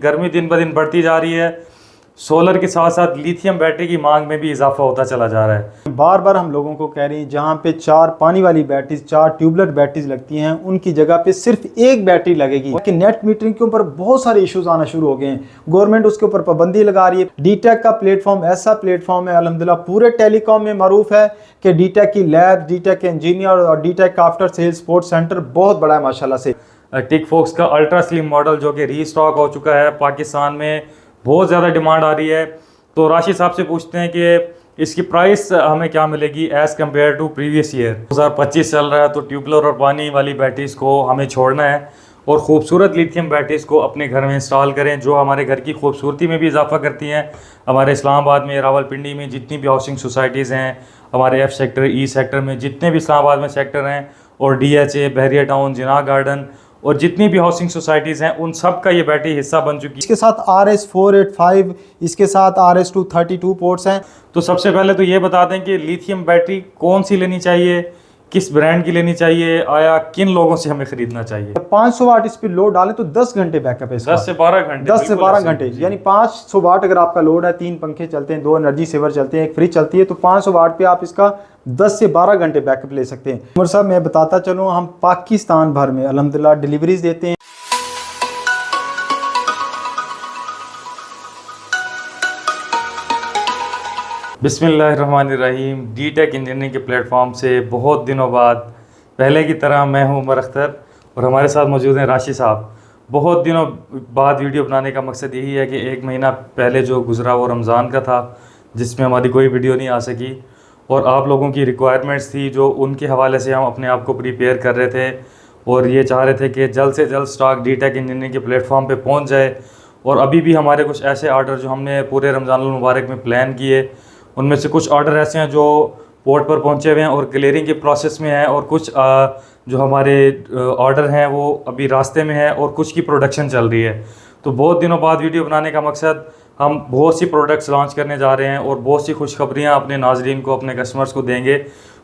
गर्मी दिन ब दिन बढ़ती जा रही है। सोलर के साथ साथ लिथियम बैटरी की मांग में भी इजाफा होता चला जा रहा है। बार बार हम लोगों को कह रहे हैं जहाँ पे 4 पानी वाली बैटरीज, 4 ट्यूबलेट बैटरीज लगती हैं, उनकी जगह पे सिर्फ एक बैटरी लगेगी। कि नेट मीटरिंग के ऊपर बहुत सारे इश्यूज आना शुरू हो गए हैं। गवर्नमेंट उसके ऊपर पाबंदी लगा रही है। डीटेक का प्लेटफॉर्म ऐसा प्लेटफॉर्म है, अल्हम्दुलिल्लाह पूरे टेलीकॉम में मरूफ है कि डीटेक की लैब, डीटेक के इंजीनियर और डीटेक का आफ्टर सेल सपोर्ट सेंटर बहुत बड़ा है माशाल्लाह से। टिकफॉक्स का अल्ट्रा स्लिम मॉडल जो कि रीस्टॉक हो चुका है, पाकिस्तान में बहुत ज़्यादा डिमांड आ रही है। तो राशिद साहब से पूछते हैं कि इसकी प्राइस हमें क्या मिलेगी as compare to previous year. 2025 चल रहा है, तो ट्यूबलर और पानी वाली बैटरीज को हमें छोड़ना है और ख़ूबसूरत लिथियम बैटरीज को अपने घर में इंस्टॉल करें, जो हमारे घर की खूबसूरती में भी इजाफा करती हैं। हमारे इस्लामाबाद में, रावलपिंडी में जितनी भी हाउसिंग सोसाइटीज़ हैं, हमारे F सेक्टर, E सेक्टर में जितने भी इस्लामाबाद में सेक्टर हैं, और DHA, बहरिया टाउन, जिनाह गार्डन और जितनी भी हाउसिंग सोसाइटीज़ हैं, उन सब का ये बैटरी हिस्सा बन चुकी है। इसके साथ RS485, इसके साथ RS232 पोर्ट्स हैं। तो सबसे पहले तो ये बता दें कि लिथियम बैटरी कौन सी लेनी चाहिए, किस ब्रांड की लेनी चाहिए, आया किन लोगों से हमें खरीदना चाहिए। 500 वाट इस पे लोड डालें तो 10 घंटे बैकअप है इसका। 10 से 12 घंटे 10 से 12 घंटे यानी 500 वाट अगर आपका लोड है, 3 पंखे चलते हैं, 2 एनर्जी सेवर चलते हैं, एक फ्रिज चलती है, तो 500 वाट पे आप इसका 10 से 12 घंटे बैकअप ले सकते हैं। उमर साहब मैं बताता चलूँ, हम पाकिस्तान भर में अल्हम्दुलिल्लाह डिलीवरीज देते हैं। बिस्मिल्लाहिर्रहमानिर्रहीम। डीटेक इंजीनियरिंग के प्लेटफॉर्म से बहुत दिनों बाद पहले की तरह मैं हूं उमर अख्तर और हमारे साथ मौजूद हैं राशिद साहब। बहुत दिनों बाद वीडियो बनाने का मकसद यही है कि एक महीना पहले जो गुज़रा वो रमज़ान का था, जिसमें हमारी कोई वीडियो नहीं आ सकी, और आप लोगों की रिक्वायरमेंट्स थी जो उनके हवाले से हम अपने आप को प्रिपेयर कर रहे थे और ये चाह रहे थे कि जल्द से जल्द स्टॉक डीटेक इंजीनियरिंग के प्लेटफॉर्म पे पहुंच जाए। और अभी भी हमारे कुछ ऐसे ऑर्डर जो हमने पूरे रमज़ान मुबारक में प्लान किए, उनमें से कुछ ऑर्डर ऐसे हैं जो पोर्ट पर पहुंचे हुए हैं और क्लियरिंग के प्रोसेस में हैं, और कुछ जो हमारे ऑर्डर हैं वो अभी रास्ते में है, और कुछ की प्रोडक्शन चल रही है। तो बहुत दिनों बाद वीडियो बनाने का मकसद, हम बहुत सी प्रोडक्ट्स लॉन्च करने जा रहे हैं और बहुत सी खुशखबरियाँ अपने नाजरीन को, अपने कस्टमर्स को देंगे।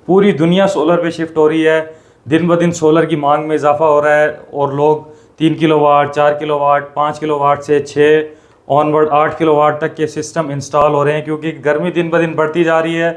पूरी दुनिया सोलर पे शिफ्ट हो रही है, दिन ब दिन सोलर की मांग में इजाफा हो रहा है, और लोग 3 किलोवाट, 4 किलोवाट, 5 किलोवाट से 6 ऑनवर्ड 8 किलोवाट तक के सिस्टम इंस्टॉल हो रहे हैं, क्योंकि गर्मी दिन ब दिन बढ़ती जा रही है।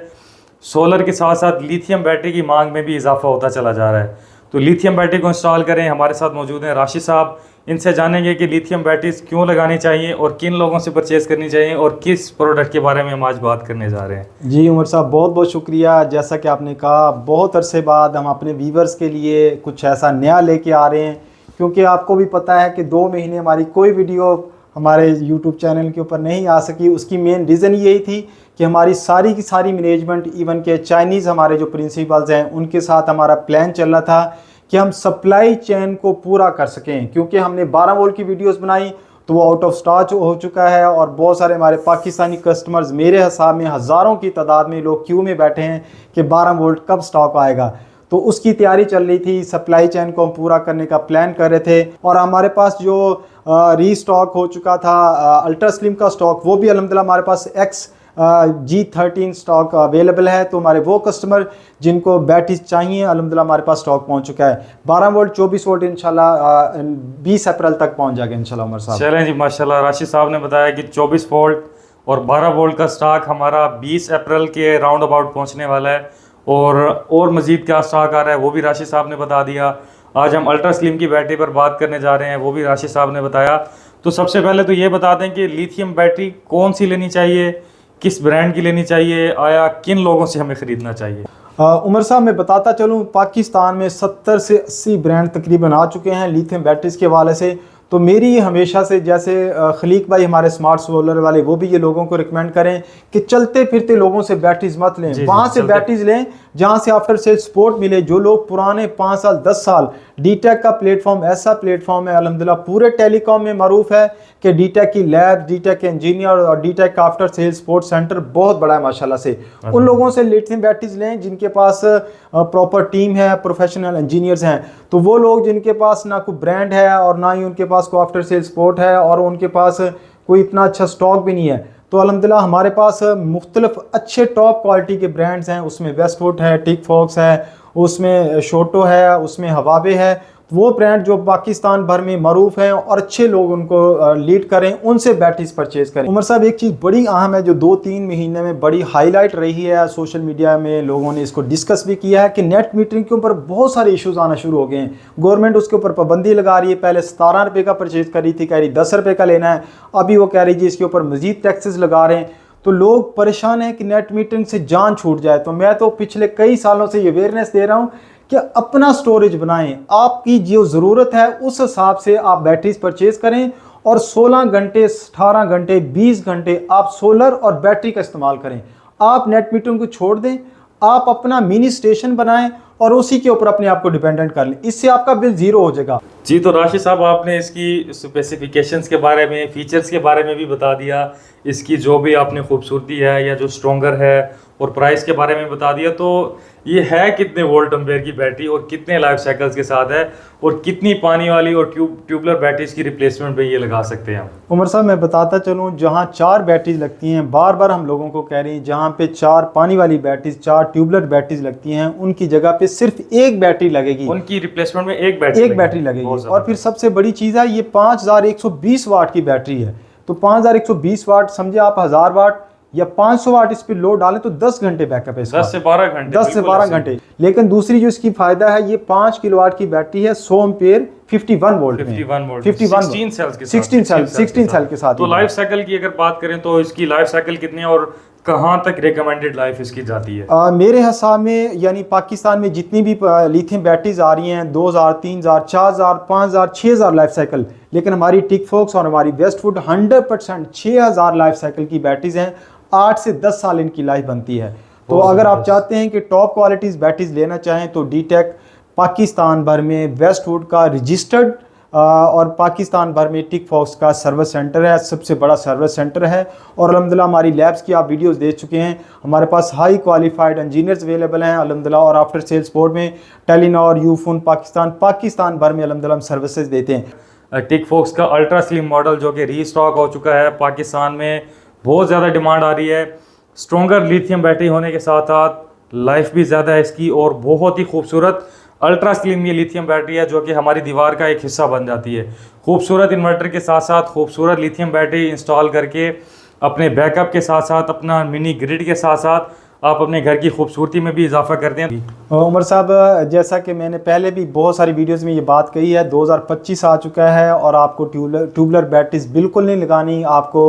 सोलर के साथ साथ लिथियम बैटरी की मांग में भी इजाफा होता चला जा रहा है। तो लिथियम बैटरी को इंस्टॉल करें। हमारे साथ मौजूद हैं राशिद साहब, इनसे जानेंगे कि लिथियम बैटरीज क्यों लगानी चाहिए और किन लोगों से परचेज़ करनी चाहिए, और किस प्रोडक्ट के बारे में हम आज बात करने जा रहे हैं। जी उमर साहब बहुत बहुत शुक्रिया। जैसा कि आपने कहा, बहुत अरसे बाद हम अपने व्यूवर्स के लिए कुछ ऐसा नया लेके आ रहे हैं, क्योंकि आपको भी पता है कि 2 महीने हमारी कोई वीडियो हमारे यूट्यूब चैनल के ऊपर नहीं आ सकी। उसकी मेन रीज़न यही थी कि हमारी सारी की सारी मैनेजमेंट, इवन के चाइनीज़ हमारे जो प्रिंसिपल्स हैं, उनके साथ हमारा प्लान चल रहा था कि हम सप्लाई चेन को पूरा कर सकें। क्योंकि हमने 12 वोल्ट की वीडियोस बनाई तो वो आउट ऑफ स्टॉक हो चुका है, और बहुत सारे हमारे पाकिस्तानी कस्टमर्स, मेरे हिसाब में हज़ारों की तादाद में लोग क्यू में बैठे हैं कि 12 वोल्ट कब स्टॉक आएगा। तो उसकी तैयारी चल रही थी, सप्लाई चेन को हम पूरा करने का प्लान कर रहे थे। और हमारे पास जो रीस्टॉक हो चुका था अल्ट्रा स्लिम का स्टॉक, वो भी अल्हम्दुलिल्लाह हमारे पास XG13 स्टॉक अवेलेबल है। तो हमारे वो कस्टमर जिनको बैटरीज चाहिए, अल्हम्दुलिल्लाह हमारे पास स्टॉक पहुंच चुका है। 12 वोल्ट, 24 वोल्ट इंशाल्लाह 20 अप्रैल तक पहुंच जाएगा इंशाल्लाह उमर साहब। चलें जी, माशाल्लाह। राशिद साहब ने बताया कि 24 वोल्ट और 12 वोल्ट का स्टॉक हमारा 20 अप्रैल के राउंड अबाउट पहुँचने वाला है, और मज़ीद क्या स्टॉक आ रहा है वो भी राशिद साहब ने बता दिया। आज हम अल्ट्रा स्लिम की बैटरी पर बात करने जा रहे हैं, वो भी राशिद साहब ने बताया। तो सबसे पहले तो ये बता दें कि लिथियम बैटरी कौन सी लेनी चाहिए, किस ब्रांड की लेनी चाहिए, आया किन लोगों से हमें ख़रीदना चाहिए। उमर साहब मैं बताता चलूँ, पाकिस्तान में 70 से 80 ब्रांड तकरीबन आ चुके हैं लिथियम बैटरीज के हवाले से। तो मेरी हमेशा से, जैसे खलीक भाई हमारे स्मार्ट सोलर वाले, वो भी ये लोगों को रिकमेंड करें कि चलते फिरते लोगों से बैटरीज मत लें, वहाँ से बैटरीज लें जहाँ से आफ्टर सेल सपोर्ट मिले। जो लोग पुराने 5 साल 10 साल, डीटेक का प्लेटफॉर्म ऐसा प्लेटफॉर्म है, अल्हम्दुलिल्लाह पूरे टेलीकॉम में मरूफ है कि डीटेक की लैब, डीटेक के इंजीनियर और डीटेक का आफ्टर सेल सपोर्ट सेंटर बहुत बड़ा है माशाल्लाह से। उन लोगों से लिथियम बैटरीज लें जिनके पास प्रॉपर टीम है, प्रोफेशनल इंजीनियर्स हैं। तो वो लोग जिनके पास ना कोई ब्रांड है और ना ही उनके पास कोई आफ्टर सेल सपोर्ट है, और उनके पास कोई इतना अच्छा स्टॉक भी नहीं है, तो अल्हम्दुलिल्लाह हमारे पास मुख्तलिफ अच्छे टॉप क्वालिटी के ब्रांड्स हैं। उसमें वेस्टवुड है, टिकफॉक्स है, उसमें शोटो है, उसमें हवाबे है। वो ब्रांड जो पाकिस्तान भर में मरूफ हैं और अच्छे लोग उनको लीड करें, उनसे बैटरीज परचेज करें। उमर साहब, एक चीज़ बड़ी अहम है जो 2-3 महीने में बड़ी हाईलाइट रही है, सोशल मीडिया में लोगों ने इसको डिस्कस भी किया है कि नेट मीटरिंग के ऊपर बहुत सारे इश्यूज आना शुरू हो गए हैं। गवर्नमेंट उसके ऊपर पाबंदी लगा रही है। पहले 17 रुपये का परचेज कर रही थी, कह रही 10 रुपये का लेना है। अभी वो कह रही जी इसके ऊपर मजीद टैक्सेस लगा रहे हैं। तो लोग परेशान हैं कि नेट मीटरिंग से जान छूट जाए। तो मैं तो पिछले कई सालों से ये अवेयरनेस दे रहा हूँ कि अपना स्टोरेज बनाएं, आपकी जो ज़रूरत है उस हिसाब से आप बैटरीज परचेज करें और 16 घंटे, 18 घंटे, 20 घंटे आप सोलर और बैटरी का इस्तेमाल करें। आप नेट मीटरिंग को छोड़ दें, आप अपना मिनी स्टेशन बनाएं और उसी के ऊपर अपने आप को डिपेंडेंट कर लें। इससे आपका बिल ज़ीरो हो जाएगा। जी, तो राशिद साहब आपने इसकी स्पेसिफिकेशंस के बारे में, फीचर्स के बारे में भी बता दिया, इसकी जो भी आपने खूबसूरती है या जो स्ट्रॉन्गर है, और प्राइस के बारे में बता दिया। तो ये है कितने वोल्ट एम्पेयर की बैटरी और कितने लाइफ साइकिल्स के साथ है, और कितनी पानी वाली और ट्यूबलर बैटरीज की रिप्लेसमेंट पे ये लगा सकते हैं हम? उमर साहब, मैं बताता चलूँ, जहाँ 4 बैटरीज लगती हैं, बार बार हम लोगों को कह रहे हैं, जहाँ पे 4 पानी वाली बैटरीज, 4 ट्यूबलर बैटरीज लगती हैं, उनकी जगह पे सिर्फ एक बैटरी लगेगी। उनकी रिप्लेसमेंट में एक बैटरी लगेगी। और फिर सबसे बड़ी चीज़ है, ये 5120 वाट की बैटरी है। तो 5120 वाट, समझे आप 1000 वाट या 500 वाट इस पर लोड डालें तो 10 घंटे बैकअप है इसका। 10 से 12 घंटे। 10 से 12 घंटे। लेकिन दूसरी जो इसकी फायदा है, ये 5 किलोवाट की बैटरी है, 100 एम्पेयर, 51 वोल्ट में, 16 सेल्स के साथ। 16 सेल के साथ। तो लाइफ साइकिल की अगर बात करें तो इसकी लाइफ साइकिल कितनी है और कहाँ तक रिकमेंडेड लाइफ इसकी जाती है? मेरे हिसाब में, यानी पाकिस्तान में जितनी भी लिथियम बैटरीज आ रही हैं, 2000, 3000, 4000, 5000, 6000 लाइफ साइकिल, लेकिन हमारी टिकफॉक्स और हमारी वेस्टवुड 100% 6000 लाइफ साइकिल की बैटरीज हैं। 8 से 10 साल इनकी लाइफ बनती है। तो अगर आप चाहते हैं कि टॉप क्वालिटीज़ बैटरीज लेना चाहें तो डीटेक पाकिस्तान भर में वेस्टवुड का रजिस्टर्ड और पाकिस्तान भर में टिकफॉक्स का सर्विस सेंटर है, सबसे बड़ा सर्विस सेंटर है। और अल्हम्दुलिल्लाह हमारी लैब्स की आप वीडियोस देख चुके हैं। हमारे पास हाई क्वालिफाइड इंजीनियर्स अवेलेबल हैं अल्हम्दुलिल्लाह। और आफ्टर सेल सपोर्ट में टेलीनॉर, यूफोन पाकिस्तान भर में अल्हम्दुलिल्लाह हम सर्विसेज देते हैं। टिकफॉक्स का अल्ट्रा स्लिम मॉडल जो कि रीस्टॉक हो चुका है, पाकिस्तान में बहुत ज़्यादा डिमांड आ रही है। स्ट्रॉन्गर लिथियम बैटरी होने के साथ साथ लाइफ भी ज़्यादा है इसकी, और बहुत ही खूबसूरत अल्ट्रा स्लिम ये लिथियम बैटरी है जो कि हमारी दीवार का एक हिस्सा बन जाती है। खूबसूरत इन्वर्टर के साथ साथ खूबसूरत लिथियम बैटरी इंस्टॉल करके अपने बैकअप के साथ साथ, अपना मिनी ग्रिड के साथ साथ आप अपने घर की खूबसूरती में भी इजाफा करते हैं। उमर साहब, जैसा कि मैंने पहले भी बहुत सारी वीडियोस में ये बात कही है, 2025 आ चुका है और आपको ट्यूबलर बैटरीज बिल्कुल नहीं लगानी, आपको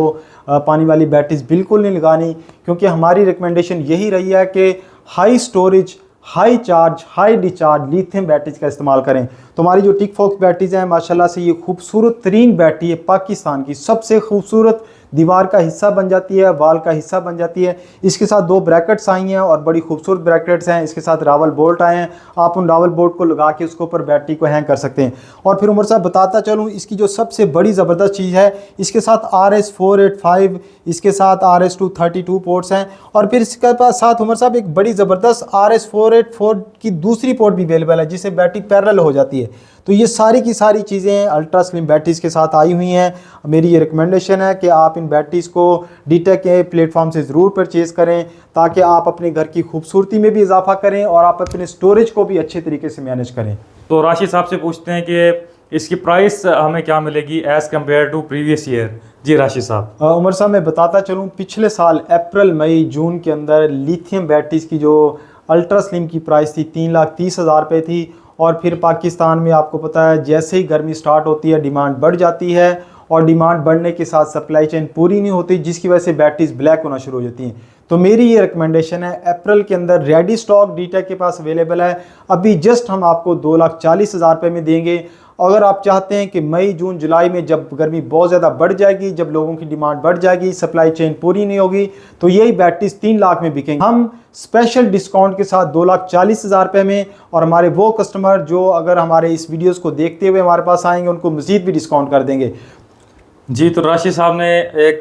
पानी वाली बैटरीज बिल्कुल नहीं लगानी, क्योंकि हमारी रिकमेंडेशन यही रही है कि high storage, high charge, high discharge lithium batteries का इस्तेमाल करें। तो हमारी जो टिकफॉक्स बैटरीज हैं, माशाल्लाह से ये खूबसूरत तरीन बैटरी है, पाकिस्तान की सबसे खूबसूरत, दीवार का हिस्सा बन जाती है, वाल का हिस्सा बन जाती है। इसके साथ 2 ब्रैकेट्स आई हैं और बड़ी खूबसूरत ब्रैकेट्स हैं। इसके साथ रावल बोल्ट आए हैं, आप उन रावल बोल्ट को लगा के उसके ऊपर बैटरी को हैंग कर सकते हैं। और फिर उमर साहब बताता चलूँ, इसकी जो सबसे बड़ी ज़बरदस्त चीज़ है, इसके साथ RS485, इसके साथ RS232 पोर्ट्स हैं। और फिर इसके साथ उमर साहब एक बड़ी ज़बरदस्त RS484 की दूसरी पोर्ट भी अवेलेबल है, जिससे बैटरी पैरेलल हो जाती है। तो ये सारी की सारी चीज़ें अल्ट्रा स्लिम बैटरीज़ के साथ आई हुई हैं। मेरी ये रिकमेंडेशन है कि आप इन बैटरीज़ को डीटेक के प्लेटफॉर्म से ज़रूर परचेज़ करें, ताकि आप अपने घर की खूबसूरती में भी इजाफा करें और आप अपने स्टोरेज को भी अच्छे तरीके से मैनेज करें। तो राशिद साहब से पूछते हैं कि इसकी प्राइस हमें क्या मिलेगी as compare to previous year? जी राशिद साहब। उमर साहब, मैं बताता चलूँ, पिछले साल अप्रैल, मई, जून के अंदर लिथियम बैटरीज़ की जो अल्ट्रा स्लिम की प्राइस थी 3,30,000 रुपये थी। और फिर पाकिस्तान में आपको पता है, जैसे ही गर्मी स्टार्ट होती है डिमांड बढ़ जाती है, और डिमांड बढ़ने के साथ सप्लाई चेन पूरी नहीं होती, जिसकी वजह से बैटरीज ब्लैक होना शुरू हो जाती हैं। तो मेरी ये रिकमेंडेशन है, अप्रैल के अंदर रेडी स्टॉक डीटेक के पास अवेलेबल है। अभी जस्ट हम आपको 2,40,000 रुपये में देंगे। अगर आप चाहते हैं कि मई, जून, जुलाई में जब गर्मी बहुत ज़्यादा बढ़ जाएगी, जब लोगों की डिमांड बढ़ जाएगी, सप्लाई चेन पूरी नहीं होगी, तो यही बैटरीज 3 लाख में बिकेंगी। हम स्पेशल डिस्काउंट के साथ 2,40,000 रुपये में, और हमारे वो कस्टमर जो अगर हमारे इस वीडियोस को देखते हुए हमारे पास आएंगे, उनको मज़ीद भी डिस्काउंट कर देंगे। जी, तो राशिद साहब ने एक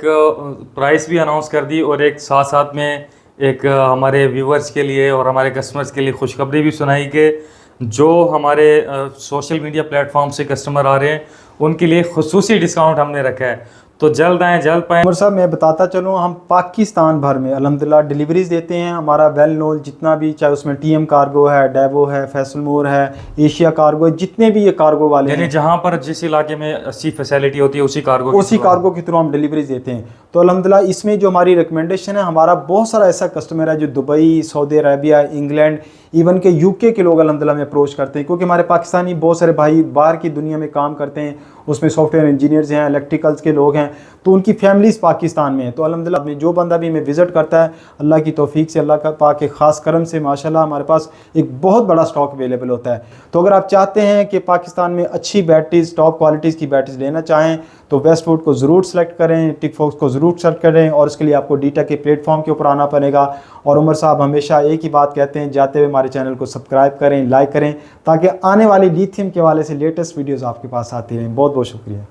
प्राइस भी अनाउंस कर दी, और एक साथ साथ में एक हमारे व्यूवर्स के लिए और हमारे कस्टमर्स के लिए खुशखबरी भी सुनाई कि जो हमारे सोशल मीडिया प्लेटफॉर्म से कस्टमर आ रहे हैं उनके लिए खुसूसी डिस्काउंट हमने रखा है। तो जल्द आएँ जल्द पाएँ। उमर साहब मैं बताता चलूँ, हम पाकिस्तान भर में अल्हम्दुलिल्लाह डिलीवरीज देते हैं। हमारा वेल नोन जितना भी, चाहे उसमें टीएम कार्गो है, डेवो है, फैसल मोर है, एशिया कार्गो है, जितने भी ये कार्गो वाले यानी हैं, जहाँ पर जिस इलाके में अच्छी फैसिलिटी होती है उसी कार्गो के थ्रू हम डिलीवरीज देते हैं। तो अल्हम्दुलिल्लाह इसमें जो हमारी रिकमेंडेशन है, हमारा बहुत सारा ऐसा कस्टमर है जो Dubai, Saudi Arabia, England, even के यूके के लोग अल्हम्दुलिल्लाह में अप्रोच करते हैं, क्योंकि हमारे पाकिस्तानी बहुत सारे भाई बाहर की दुनिया में काम करते हैं, उसमें सॉफ्टवेयर इंजीनियर्स हैं, इलेक्ट्रिकल्स के लोग हैं, तो उनकी फैमिलीज़ पाकिस्तान में हैं। तो अल्हम्दुलिल्लाह में जो बंदा भी हमें विज़िट करता है, अल्लाह की तौफीक से, अल्लाह का पाक के ख़ास करम से माशाल्लाह हमारे पास एक बहुत बड़ा स्टॉक अवेलेबल होता है। तो अगर आप चाहते हैं कि पाकिस्तान में अच्छी बैटरीज, टॉप क्वालिटीज़ की बैटरीज लेना चाहें तो वेस्टवुड को ज़रूर सेलेक्ट करें, टिकफॉक्स को ज़रूर सेलेक्ट करें, और उसके लिए आपको डीटा के प्लेटफॉर्म के ऊपर आना पड़ेगा। और उमर साहब हमेशा एक ही बात कहते हैं, जाते हुए हमारे चैनल को सब्सक्राइब करें, लाइक करें, ताकि आने वाली लिथियम के हवाले से लेटेस्ट वीडियोज़ आपके पास आती रहें। बहुत बहुत शुक्रिया।